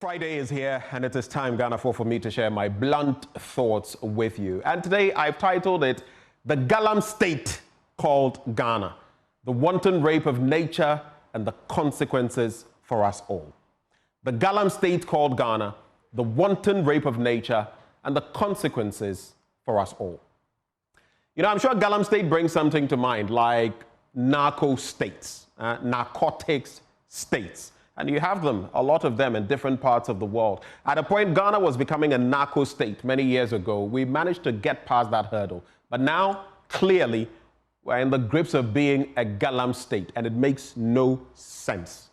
Friday is here, and it is time, Ghana, for me to share my blunt thoughts with you. And today I've titled it, The Galamstate Called Ghana, the wanton rape of nature and the consequences for us all. The Galamstate Called Ghana, the wanton rape of nature and the consequences for us all. You know, I'm sure Galamstate brings something to mind, like narco states, narcotics states. And you have them, a lot of them, in different parts of the world. At a point, Ghana was becoming a narco state many years ago. We managed to get past that hurdle. But now, clearly, we're in the grips of being a Galam state, and it makes no sense.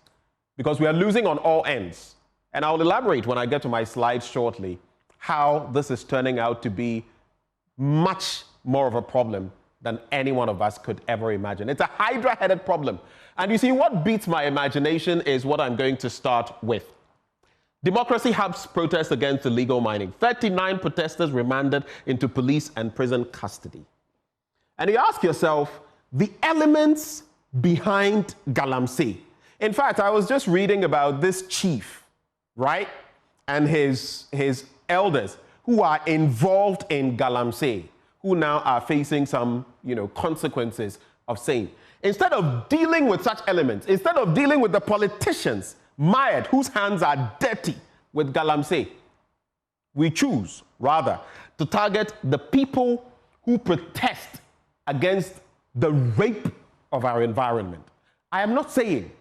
Because we are losing on all ends. And I'll elaborate when I get to my slides shortly how this is turning out to be much more of a problem than any one of us could ever imagine. It's a hydra-headed problem. And you see, what beats my imagination is what I'm going to start with. Democracy Hub's protest against illegal mining. 39 protesters remanded into police and prison custody. And you ask yourself, the elements behind Galamsey. In fact, I was just reading about this chief, right? And his elders who are involved in Galamsey, who now are facing some, consequences of saying, instead of dealing with such elements, instead of dealing with the politicians mired, whose hands are dirty with Galamsey, we choose, rather, to target the people who protest against the rape of our environment. I am not saying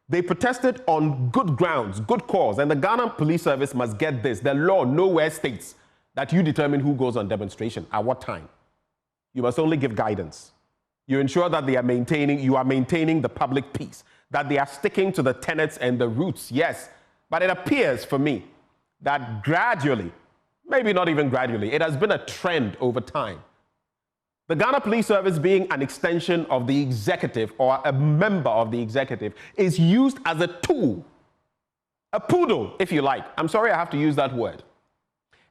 they protested on good grounds, good cause, and the Ghana Police Service must get this. The law nowhere states that you determine who goes on demonstration, at what time. You must only give guidance. You ensure that you are maintaining the public peace, that they are sticking to the tenets and the roots, yes. But it appears for me that gradually, maybe not even gradually, it has been a trend over time. The Ghana Police Service, being an extension of the executive or a member of the executive, is used as a tool, a poodle, if you like. I'm sorry I have to use that word.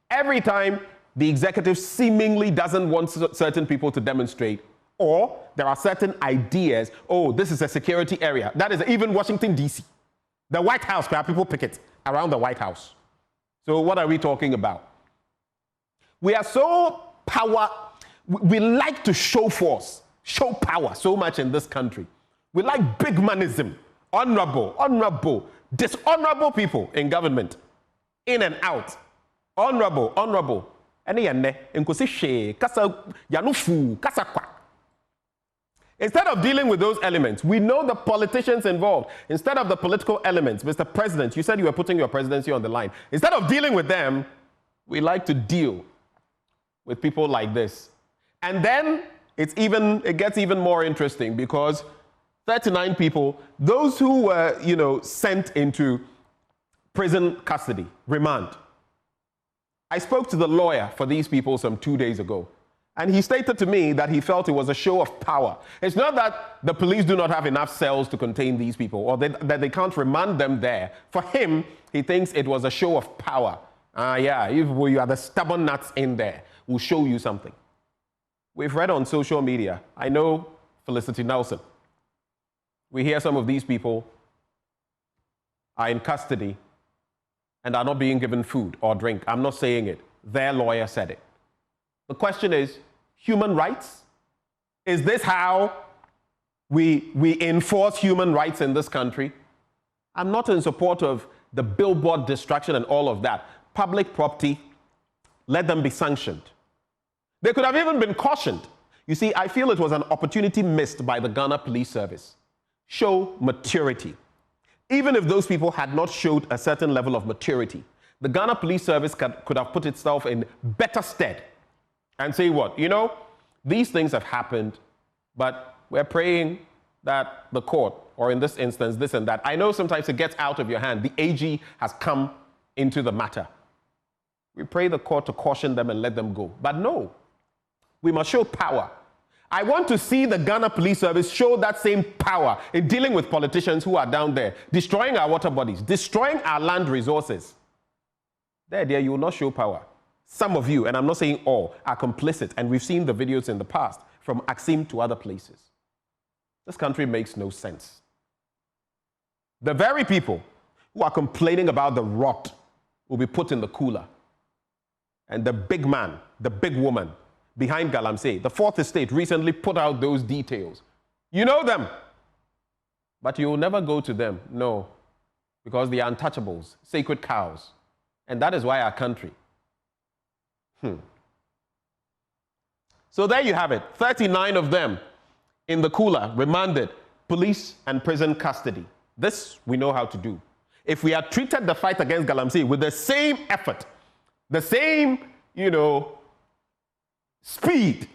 Every time the executive seemingly doesn't want certain people to demonstrate, or there are certain ideas, oh, this is a security area. That is even Washington, D.C. The White House, where people picket around the White House. So what are we talking about? We are so we like to show force, show power so much in this country. We like big manism, honorable, dishonorable people in government, in and out. Honorable. Instead of dealing with those elements, we know the politicians involved. Instead of the political elements, Mr. President, you said you were putting your presidency on the line. Instead of dealing with them, we like to deal with people like this. And then it gets even more interesting, because 39 people, those who were, sent into prison custody, remand. I spoke to the lawyer for these people some 2 days ago, and he stated to me that he felt it was a show of power. It's not that the police do not have enough cells to contain these people, or that they can't remand them there. For him, he thinks it was a show of power. If you are the stubborn nuts in there, we'll show you something. We've read on social media, I know Felicity Nelson. We hear some of these people are in custody and are not being given food or drink. I'm not saying it. Their lawyer said it. The question is, human rights? Is this how we enforce human rights in this country? I'm not in support of the billboard distraction and all of that. Public property, let them be sanctioned. They could have even been cautioned. You see, I feel it was an opportunity missed by the Ghana Police Service. Show maturity. Even if those people had not showed a certain level of maturity, the Ghana Police Service could have put itself in better stead and say what? These things have happened, but we're praying that the court, or in this instance, this and that. I know sometimes it gets out of your hand. The AG has come into the matter. We pray the court to caution them and let them go. But no, we must show power. I want to see the Ghana Police Service show that same power in dealing with politicians who are down there, destroying our water bodies, destroying our land resources. There, you will not show power. Some of you, and I'm not saying all, are complicit, and we've seen the videos in the past, from Axim to other places. This country makes no sense. The very people who are complaining about the rot will be put in the cooler. And the big man, the big woman behind Galamsey, the fourth estate, recently put out those details. You know them, but you will never go to them, no, because they are untouchables, sacred cows. And that is why our country. So there you have it, 39 of them in the cooler, remanded, police and prison custody. This we know how to do. If we had treated the fight against Galamsey with the same effort, the same, speed,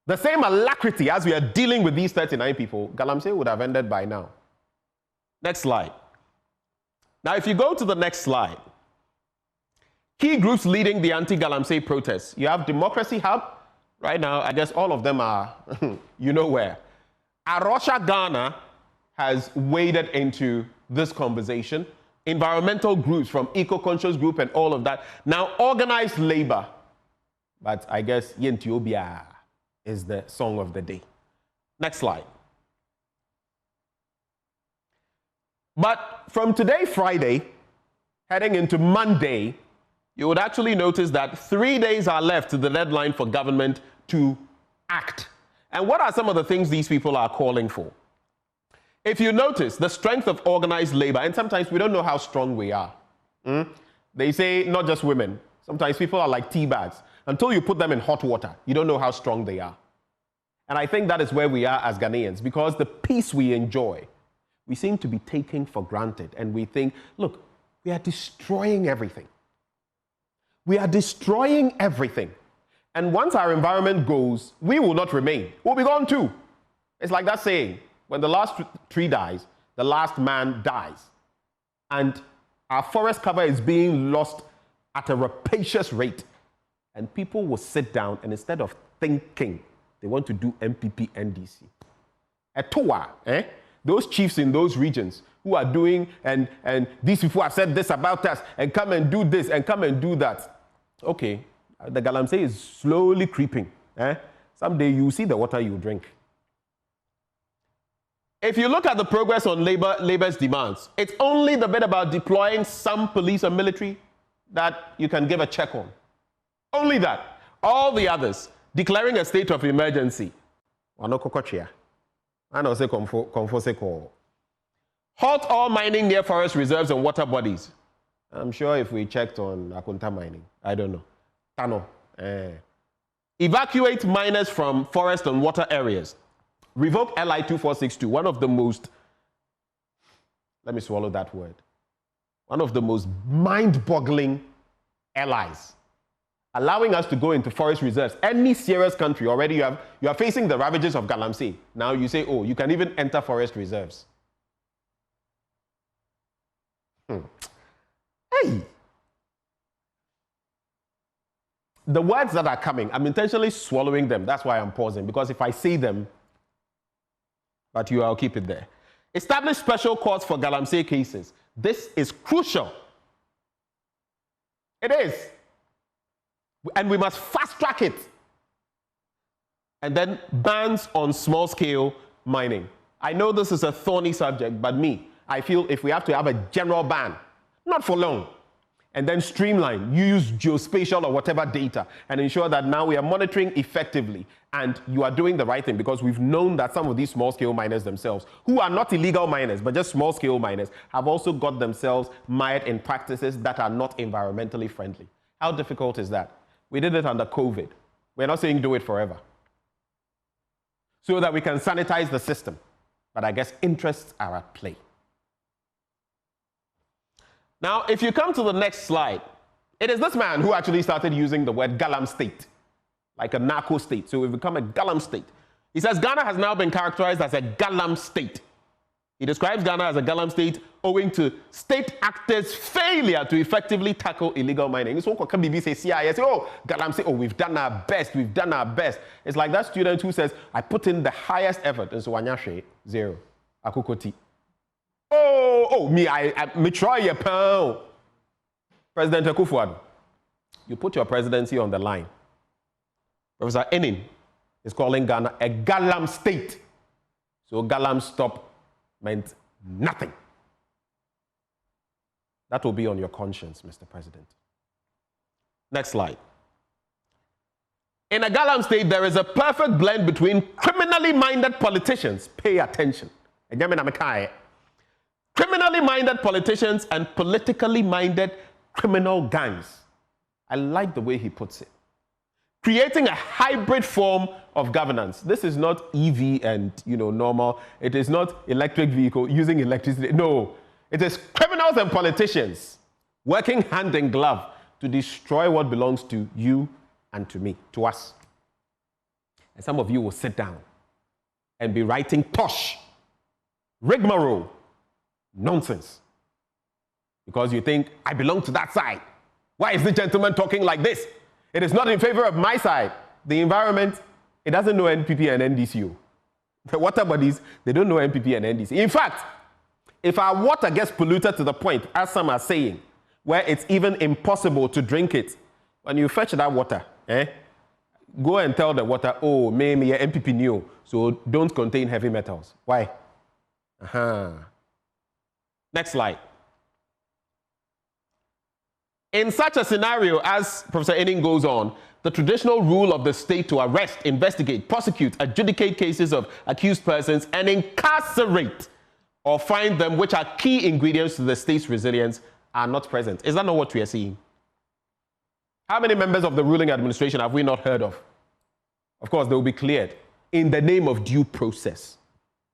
the same alacrity as we are dealing with these 39 people, Galamsey would have ended by now. Next slide. Now, if you go to the next slide, key groups leading the anti-Galamsey protests. You have Democracy Hub. Right now, I guess all of them are, you know where. Arusha, Ghana has waded into this conversation. Environmental groups from Eco-Conscious Group and all of that. Now, organized labor. But I guess Yentiobia is the song of the day. Next slide. But from today, Friday, heading into Monday, you would actually notice that 3 days are left to the deadline for government to act. And what are some of the things these people are calling for? If you notice, the strength of organized labor, and sometimes we don't know how strong we are. They say not just women. Sometimes people are like tea bags. Until you put them in hot water, you don't know how strong they are. And I think that is where we are as Ghanaians, because the peace we enjoy, we seem to be taking for granted. And we think, look, we are destroying everything. We are destroying everything. And once our environment goes, we will not remain. We'll be gone too. It's like that saying, when the last tree dies, the last man dies. And our forest cover is being lost at a rapacious rate. And people will sit down and instead of thinking, they want to do MPP NDC. Etoa, those chiefs in those regions who are doing, and these people have said this about us, and come and do this, and come and do that. Okay, the Galamsey is slowly creeping. Someday you see the water you drink. If you look at the progress on labor's demands, it's only the bit about deploying some police and military that you can give a check on. Only that. All the others, declaring a state of emergency. Halt all mining near forest reserves and water bodies. I'm sure if we checked on Akunta mining, I don't know. Tano. Evacuate miners from forest and water areas. Revoke LI 2462, one of the most, let me swallow that word, one of the most mind-boggling allies, allowing us to go into forest reserves. Any serious country already, you are facing the ravages of Galamsey. Now you say, oh, you can even enter forest reserves. Hey! The words that are coming, I'm intentionally swallowing them. That's why I'm pausing, because if I say them, but I'll keep it there. Establish special courts for Galamsey cases. This is crucial. It is. And we must fast track it. And then bans on small scale mining. I know this is a thorny subject, but I feel if we have to have a general ban, not for long, and then streamline, use geospatial or whatever data and ensure that now we are monitoring effectively and you are doing the right thing, because we've known that some of these small-scale miners themselves, who are not illegal miners, but just small-scale miners, have also got themselves mired in practices that are not environmentally friendly. How difficult is that? We did it under COVID. We're not saying do it forever, so that we can sanitize the system. But I guess interests are at play. Now, if you come to the next slide, it is this man who actually started using the word Galamstate, like a narco state. So we've become a Galamstate. He says Ghana has now been characterized as a Galamstate. He describes Ghana as a Galamstate owing to state actors' failure to effectively tackle illegal mining. So BBC say CIS, oh, Galamstate, oh, we've done our best, we've done our best. It's like that student who says, I put in the highest effort, and so Wanyashe, 0. Akukoti. Me try a pound. President Akufo-Addo, you put your presidency on the line. Professor Enin is calling Ghana a Galam state. So Galam stop meant nothing. That will be on your conscience, Mr. President. Next slide. In a Galamstate, there is a perfect blend between criminally minded politicians. Pay attention. Criminally minded politicians and politically minded criminal gangs. I like the way he puts it. Creating a hybrid form of governance. This is not EV and normal. It is not electric vehicle using electricity. No, it is criminals and politicians working hand in glove to destroy what belongs to you and to me, to us. And some of you will sit down and be writing tosh, rigmarole, nonsense. Because you think, I belong to that side. Why is this gentleman talking like this? It is not in favor of my side. The environment, it doesn't know NPP and NDC. The water bodies, they don't know NPP and NDC. In fact, if our water gets polluted to the point, as some are saying, where it's even impossible to drink it, when you fetch that water, go and tell the water, oh, maybe NPP new, so don't contain heavy metals. Why? Next slide. In such a scenario, as Professor Enning goes on, the traditional rule of the state to arrest, investigate, prosecute, adjudicate cases of accused persons, and incarcerate or fine them, which are key ingredients to the state's resilience, are not present. Is that not what we are seeing? How many members of the ruling administration have we not heard of? Of course, they will be cleared in the name of due process.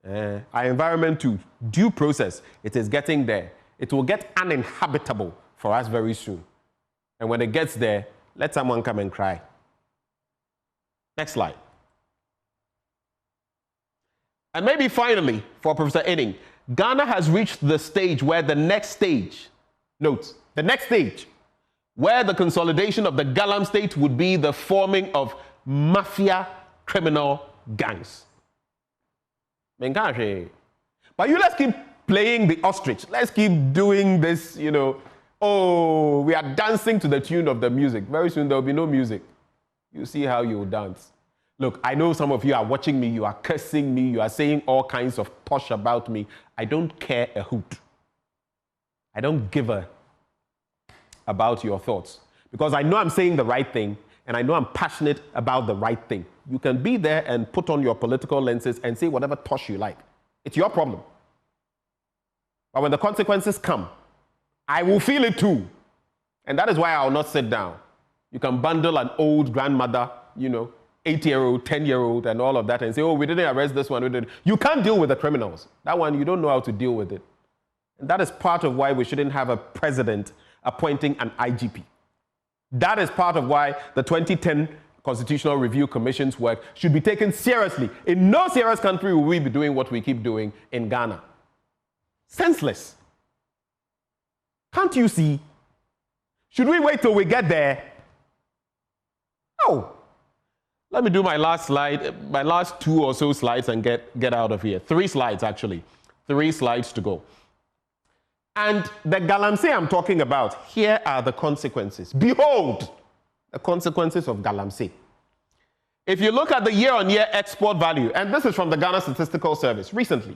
Our environment too, due process, it is getting there. It will get uninhabitable for us very soon. And when it gets there, let someone come and cry. Next slide. And maybe finally, for Professor Enning, Ghana has reached the stage where the next stage, note, the next stage, where the consolidation of the Galamstate would be the forming of mafia criminal gangs. But let's keep playing the ostrich. Let's keep doing this, oh, we are dancing to the tune of the music. Very soon there will be no music. You see how you will dance. Look, I know some of you are watching me, you are cursing me, you are saying all kinds of tosh about me. I don't care a hoot. I don't give a about your thoughts. Because I know I'm saying the right thing, and I know I'm passionate about the right thing. You can be there and put on your political lenses and say whatever tosh you like. It's your problem. But when the consequences come, I will feel it too. And that is why I will not sit down. You can bundle an old grandmother, 8-year-old, 10-year-old, and all of that and say, oh, we didn't arrest this one. We didn't. You can't deal with the criminals. That one, you don't know how to deal with it. And that is part of why we shouldn't have a president appointing an IGP. That is part of why the 2010 Constitutional Review Commission's work should be taken seriously. In no serious country will we be doing what we keep doing in Ghana. Senseless. Can't you see? Should we wait till we get there? No. Let me do my last slide, my last 2 or so slides and get out of here. 3 slides, actually. 3 slides to go. And the Galamsey I'm talking about, here are the consequences. Behold, the consequences of Galamsey. If you look at the year-on-year export value, and this is from the Ghana Statistical Service recently,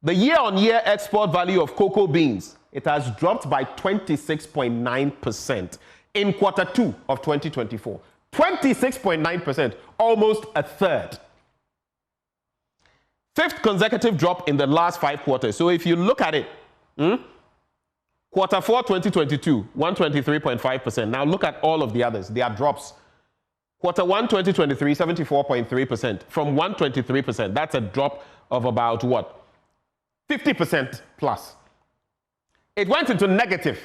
the year-on-year export value of cocoa beans, it has dropped by 26.9% in Q2 of 2024. 26.9%, almost a third. 5th consecutive drop in the last 5 quarters. So if you look at it, Q4 2022, 123.5%. Now look at all of the others. They are drops. Q1 2023, 74.3% from 123%. That's a drop of about what? 50% plus. It went into negative.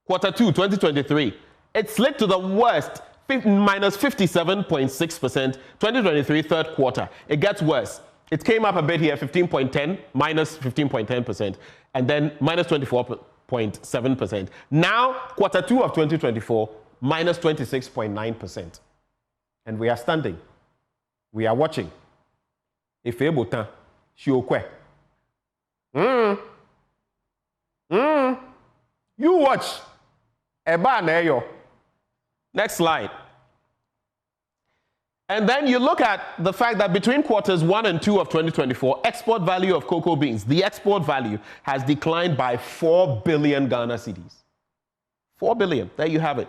Q2 2023. It slid to the worst, minus 57.6%. 2023 third quarter. It gets worse. It came up a bit here, 15.10, minus 15.10%, and then minus 24.7%. Now, Q2 of 2024, minus 26.9%. And we are standing. We are watching. If Ebotan, Shiokwe. You watch. Eba neyo. Next slide. And then you look at the fact that between quarters 1 and 2 of 2024, export value of cocoa beans, the export value has declined by 4 billion Ghana cedis. 4 billion, there you have it.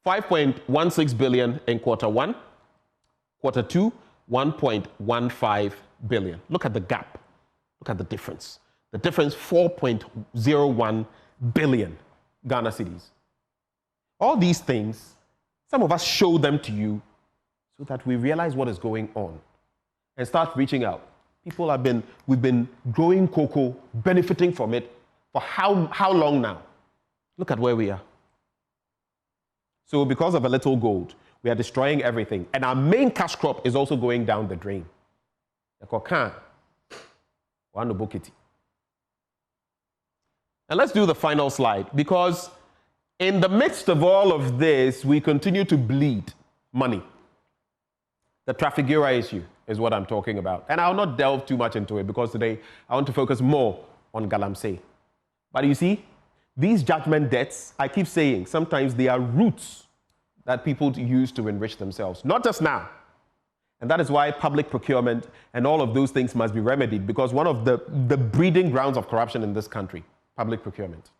5.16 billion in quarter 1, quarter 2, 1.15 billion. Look at the gap. Look at the difference. The difference, 4.01 billion Ghana cedis. All these things, some of us show them to you so that we realize what is going on and start reaching out. We've been growing cocoa, benefiting from it for how long now? Look at where we are. So because of a little gold, we are destroying everything. And our main cash crop is also going down the drain. And let's do the final slide, because in the midst of all of this, we continue to bleed money. The Trafigura issue is what I'm talking about. And I'll not delve too much into it because today I want to focus more on Galamsey. But you see, these judgment debts, I keep saying, sometimes they are roots that people use to enrich themselves, not just now. And that is why public procurement and all of those things must be remedied, because one of the breeding grounds of corruption in this country, public procurement.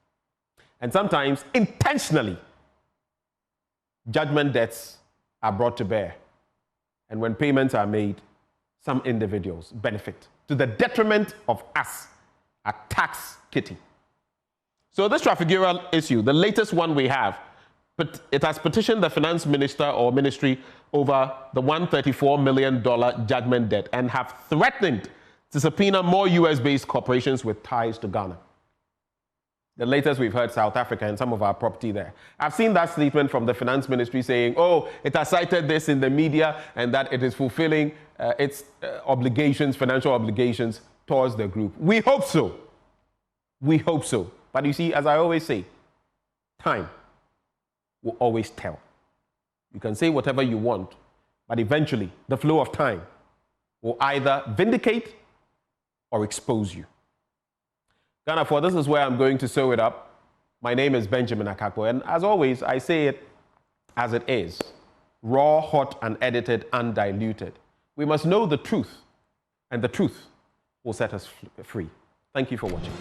And sometimes, intentionally, judgment debts are brought to bear. And when payments are made, some individuals benefit to the detriment of us, a tax kitty. So this Trafigura issue, the latest one we have, but it has petitioned the finance minister or ministry over the $134 million judgment debt and have threatened to subpoena more US-based corporations with ties to Ghana. The latest we've heard, South Africa and some of our property there. I've seen that statement from the finance ministry saying, oh, it has cited this in the media and that it is fulfilling its obligations, financial obligations towards the group. We hope so. We hope so. But you see, as I always say, time will always tell. You can say whatever you want, but eventually the flow of time will either vindicate or expose you. Ghana, for this is where I'm going to sew it up. My name is Benjamin Akakpo, and as always, I say it as it is. Raw, hot, unedited, undiluted. We must know the truth, and the truth will set us free. Thank you for watching.